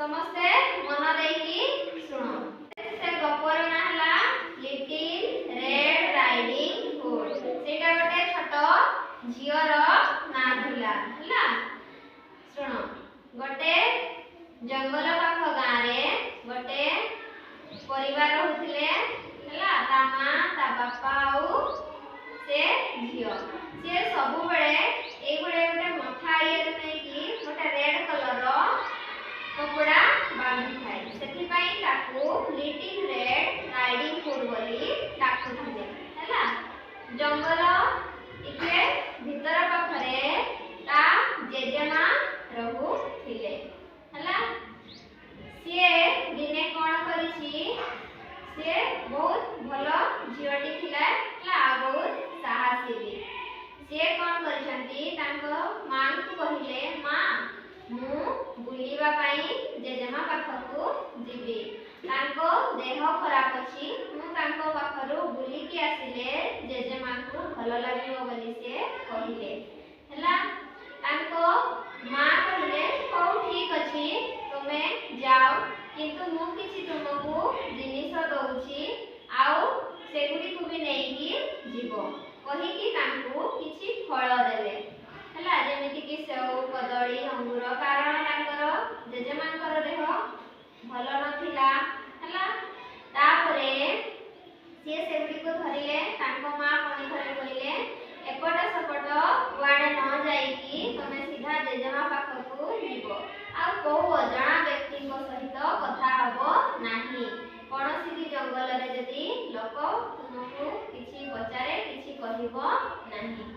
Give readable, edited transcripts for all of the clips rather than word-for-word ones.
समस्ते मन देकी सुनो। से गपर ना हला लिटिल रेड राइडिंग हुड। सेटा गोटे छोट झियर ना थिला हला। सुनो गोटे जंगल पाख गाँ रे गोटे परिवार रहउथिले हला। ता मां ता बापा आउ से झियो से सबु बेले ए गुडे गोटे मथा इयर नै कि गोटे रेड कलर रो कपड़ा बांधी थाए। सेथि पई ताकू लिटिल रेड राइडिंग हुड बोली डाकुथिले हला। जंगल इके भीतर पाखरे ता जेजेमा रहउथिले हला। से दिने कोन करिछि से बहुत भलो झियोटी थिला हला। बहुत साहसी भी से कोन करिसंती तांको मां को कहिले मां मु बुलिबा पाई जेजेमा पाखकू जिबी। तांको देह खराब अछि मु तांको पाखरु बुली के आसिले जेजेमा को भलो लागिबो बोली से कहिले हला। तांको मां कहिले हो ठीक अछि तुमे जाओ किंतु मु किछि तुमको जिनिस दउछि आउ सेगुडी को भी नेकी जीवो कहि कि तांको किछि फळ देले हला। जेमिति कि सेव कदली अंगूर कारण तांकर जेजेमांकर देह भलो नथिला हला। तापरे से सेगुडी को धरिले तांको मां कोनी धरे कहिले एपट सपट वाडे न जाई कि तमे सीधा जेजेमा पाखकू जीवो आ को अजଣା व्यक्ति को सहित कथा हबो नाही। कोनोसी भी जंगल रे जदी लोक तुमको किछि पचारे किछि कहिबो नाही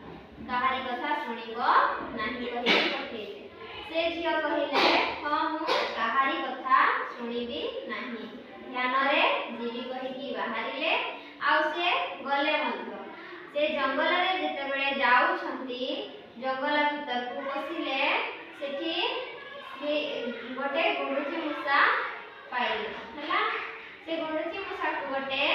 काहारी कथा सुनिबो नाही कहि पठेइले। से झियो कहिले हां मु काहारी कथा सुनिबी नाही ध्यान रे जीवी कहि कि बाहरिले आ से गले मध्य। से जंगल रे जते बेले जाउ छंती जंगल भीतर को बसिले सेठी गोटे गुंडुची मूषा पाइले हला। से गुंडुची मूषा को गोटे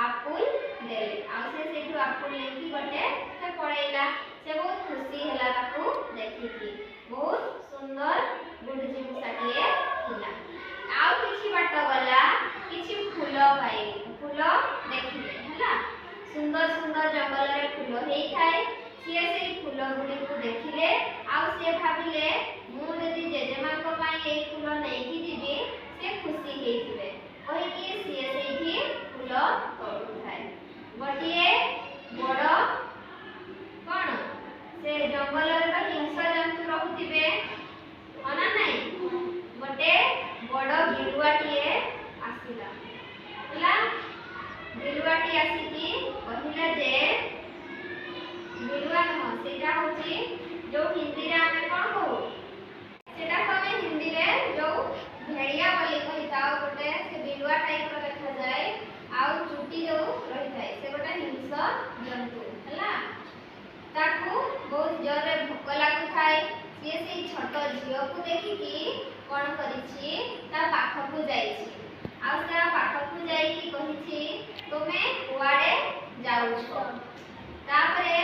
आपुल देले आ से सेठु आपुल लेकी गोटे से पळेला। से बहुत खुशी हला ताकू देखि कि बहुत सुंदर गुंडुची मूषाटिए थिला। आ किछि बाट गला किछि फूल पाइले फूल देखिले हला। सुंदर सुंदर जंगल रे फूल हेई थाए। से फूल गुडी को देखिले आ से भाबिले मु जदी जेजेमा को पाई ए फूल नै कि दिबी से खुशी हेइथिबे कहि कि से सेठी फूल तोडु थाए। गोटिए बड़ कोन से जंगल रे त हिंसा जंतु रहउथिबे अना नै गोटे बड़ गिरुआटिए आसिला हला। गिरुआटी आसी कि कहिला जे गिरुआ न सेटा होची जो हिंदी रे आमे कोन कहू सेटा तमे हिंदी रे जो भेड़िया बोली कहिताओ गोटे से बिलुआ टाइप रो देखा जाए आ चुटी जो रही थाए से गोटे हिंसा जंतु हला। ताकू बहुत जोरे भूख लागु थाए। से छोट झियो को देखि कि कोन करिछि ता पाखकू जाईछि आ से पाखकू जाई कि कहिछि तुमे कुआडे जाउछो। तापरे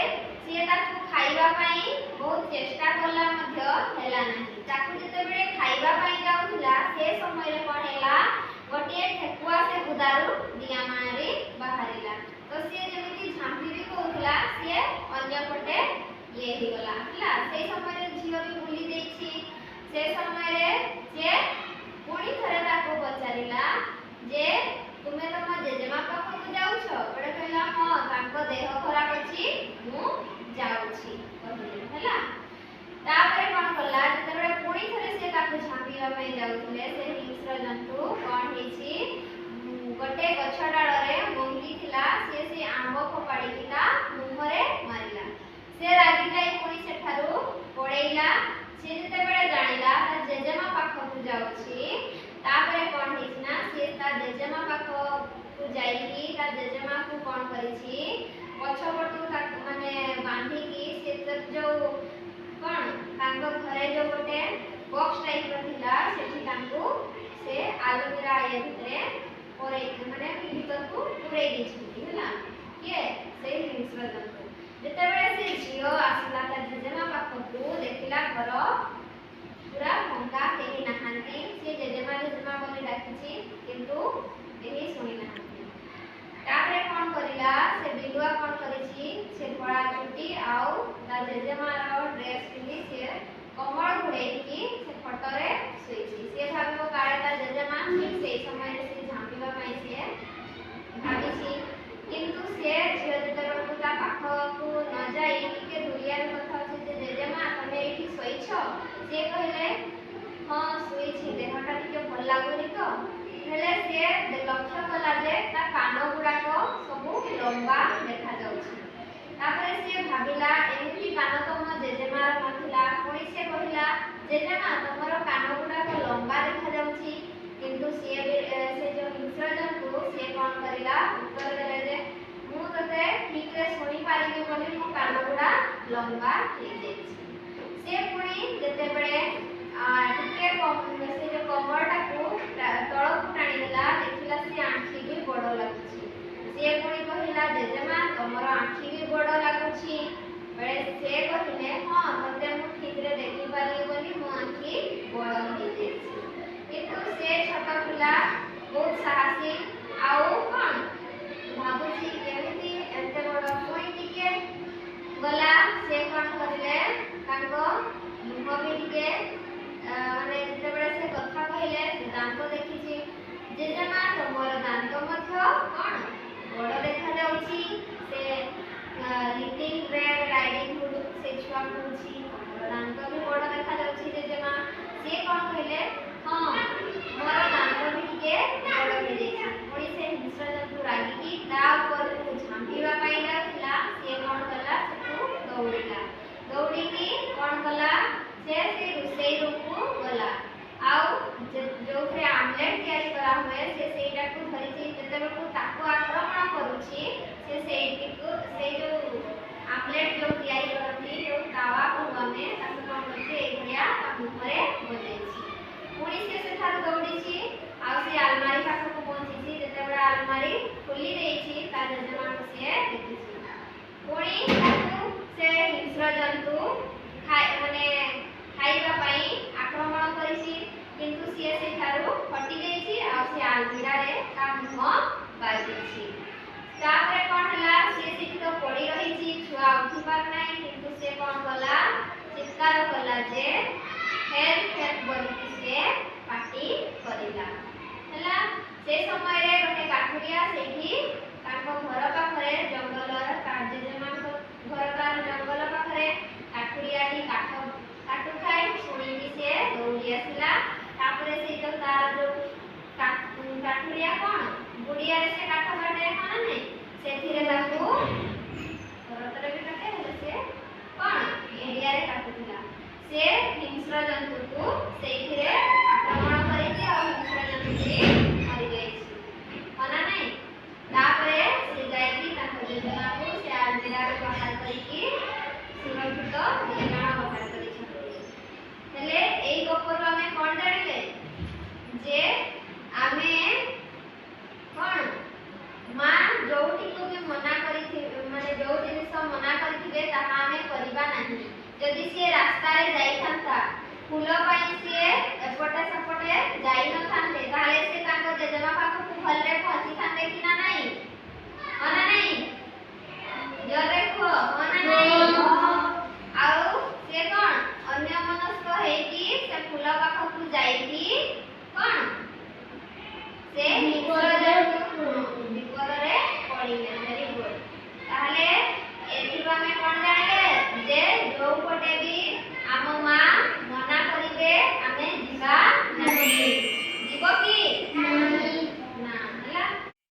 से ताकू खाइबा पाई बहुत चेष्टा कला मध्य हेला नाही। ताकू जते बेले खाइबा पाई जाउथिला से समय रे कोन हेला गोटिए ठेकुआ से गुदारु दिया मारी बाहरिला। तो से जेमिति झांपी भी कहउथिला से अन्य पटे ये ही गला हला। से समय रे झियो भी भूली देछि। से समय रे से पुणी थरे ताकू पचारिला जे तुमे तम जेजेमा पाखकू जाउछो बडे कहला हां तांको देह खराब अछि मु जाउछि कहिले हला। तापरे कोन कला जते बेले पुणी थरे से ताकू झांपीवा पई जाउथिले से हिंस्र जंतु कोन हेछि गोटे गछ डाळ रे मंगी थिला से आंब फोपाडी थिला मुहरे मारिला। से रागिलाई पुणी सेठारु पळेइला। से जते बेले जानिला ता जेजेमा पाखकू जाउछि तापरे कोन हेछि ना से ता जेजेमा पाखकू जाईकी ता जेजेमा को कोन करिछि पछपटू ताकू माने बांधी की से तक जो कोन तांको घरे जो गोटे बॉक्स टाइप रो थिला सेठी तांको से आलुमिरा ये भितरे परे माने भीतर को पुरै दिछि हला। के से हिंस्र जंतु जते बेले से झियो आसला ता जेजेमा पाखकू देखिला घर पूरा भंगा केही नाहांती से जेजेमा से कहले हाँ सुईछि देहटा टिके भल लागुनी तो हेले से लक्ष्य कला जे ता कान गुडाक सबु लंबा देखा जाउछि तापरे से भाबिला एमिति कान तो म जेजेमार नथिला पुणी से कहिला जेजेमा तमरो कान गुडाक लंबा देखा जाउछि किंतु से जो हिंस्रजंतु से कोन करिला उत्तर देले जे मु तते ठीक रे सुनी पारिबी बोली मो कान गुडा लंबा हे जेछि से पुणी जते बडे टिके से जो कमरटा को तळक टाणी देला देखिला से आंखी भी बड़ लागुछि से पुणी कहिला जेजेमा तमर आंखी भी बड़ लागुछि बळे से कहिले हां तते मु ठीक रे देखि पारि बोली मो आंखी बड़ हे जेछि किंतु से छोट पिला बहुत साहसी आउ कोन भाबुछि केमिति एते बड़ पुणी टिके गला से कोन करिले तांको मुह भी टिके माने जेतेबेले से कथा कहले से दांत देखिछि जेजेमा तमर दांत मध्य कोन बड़ देखा जाउछि से लिटिल रेड राइडिंग हुड से छुआ कहछि दांत भी बड़ देखा जाउछि जेजेमा से कोन कहले हां मोर दांत भी टिके बड़ हे जेछि पुणी से हिंस्रजंतु रागी की ता ऊपर को झांपीवा पाई जाथिला से कोन कला सेठू दौड़ी की कोन कला से रुसई रूपू गला आउ जो थे आमलेट तयारी करा हुए से सेटा को धरिछि जेतेबे को ताको आक्रमण करूछि से सेटी को से जो आमलेट जो तयारी करथि जो तावा को गमे ताको कोन करछि एभलिया ताको ऊपरे बजेछि पुणी से सेठार दौड़िछि आउ से अलमारी पाख को पहुंचिछि जेतेबे अलमारी खुली देछि ता जेजेमा को से देखिछि पुणी ताको से हिंस्रजंतु माने खाइबा पाई आक्रमण करिछि किंतु सिए से थारु फटी देछि आ से आलमीरा रे ता मुह बाजिछि तापरे कोन हला से तो पड़ी रहिछि छुआ उठी पार नाही किंतु से कोन कला चित्कार कला जे हेल्प बोलिछि से पार्टी करिला हला से समय रे गटे काठुरिया सेठी ताको घर पाखरे जंगलर कार्य जमा घर कार जंगल पाखरे काठुरियाटी काठ काटु खाई सुनिकी से दौड़ी आसिला तापरे से तो तार जो काठुरिया कोन गुडिया रे से काठ काटे कोन नै सेथिरे ताकू करतरे भी काटे हेले से कोन एरिया रे काटुतिला से हिंस्रजंतु को सेथिरे आक्रमण करिछि आ हिंस्रजंतु के मारि जाइछि कोना नै तापरे से जाइकी ताको जेजना को से आलमीरा रे बाहर करिकी सुरक्षित निजाणा बाहर करिछि हेले एई गपर हमें कोन जानिले जे आमे कोन मां जोटी को भी मना करिथि माने जो जिनिस मना करिथिबे ताहा हमें करिबा नाही जदि से रास्ता रे जाई थांता फूल पाई से एपटे सपटे जाई न थांते ताले से ताको जेजेमा पाखु भलरे पहुंची थांते कि ना नाही अना नाही जो देखो